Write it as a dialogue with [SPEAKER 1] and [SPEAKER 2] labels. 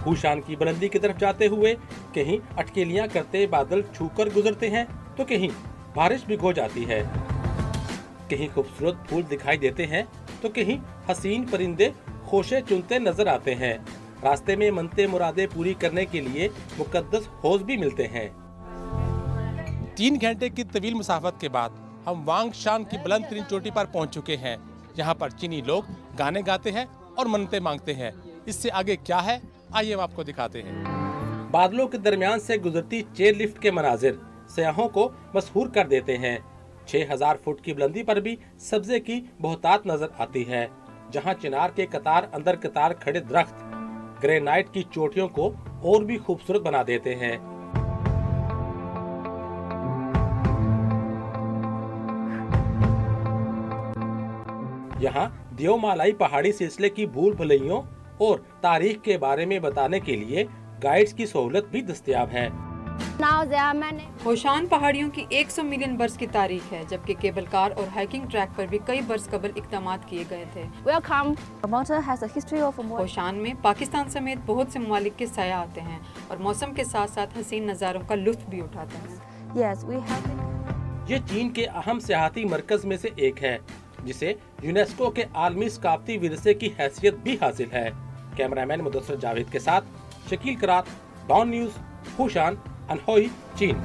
[SPEAKER 1] हूशान की बुलंदी की तरफ जाते हुए कहीं अटकेलियां करते बादल छूकर गुजरते हैं तो कहीं बारिश भिगो जाती है। कहीं खूबसूरत फूल दिखाई देते हैं तो कहीं हसीन परिंदे खोशे चुनते नजर आते हैं। रास्ते में मनते मुरादे पूरी करने के लिए मुकद्दस हौज भी मिलते हैं। 3 घंटे की तवील मुसाफत के बाद हम वांगशान की बुलंद तरीन चोटी पर पहुंच चुके हैं। यहाँ पर चीनी लोग गाने गाते हैं और मन्नतें मांगते हैं। इससे आगे क्या है, आइए हम आपको दिखाते हैं। बादलों के दरमियान से गुजरती चेयर लिफ्ट के मनाजिर सयाहों को मशहूर कर देते हैं। 6000 फुट की बुलंदी पर भी सब्जे की बहुतात नजर आती है, जहाँ चिनार के कतार अंदर कतार खड़े दरख्त ग्रेनाइट की चोटियों को और भी खूबसूरत बना देते हैं। यहाँ देवमालाई पहाड़ी सिलसिले की भूल भुलैयों और तारीख के बारे में बताने के लिए गाइड्स की सहूलत भी दस्तयाब है।
[SPEAKER 2] होशान पहाड़ियों की 100 मिलियन बरस की तारीख है, जबकि केबल कार और हाइकिंग ट्रैक पर भी कई बरस कबल इक़दाम किए गए थे। होशान में पाकिस्तान समेत बहुत से ममालिक के सयाह आते हैं और मौसम के साथ साथ हसीन नज़ारों का लुत्फ भी उठाते हैं।
[SPEAKER 1] ये चीन के अहम सियाहती मरकज में से एक है, जिसे यूनेस्को के आलमी सकाफती विरसे की हैसियत भी हासिल है। कैमरामैन मुदस्सिर जावेद के साथ शकील करात, डॉन न्यूज़, होशान, अनहोई, चीन।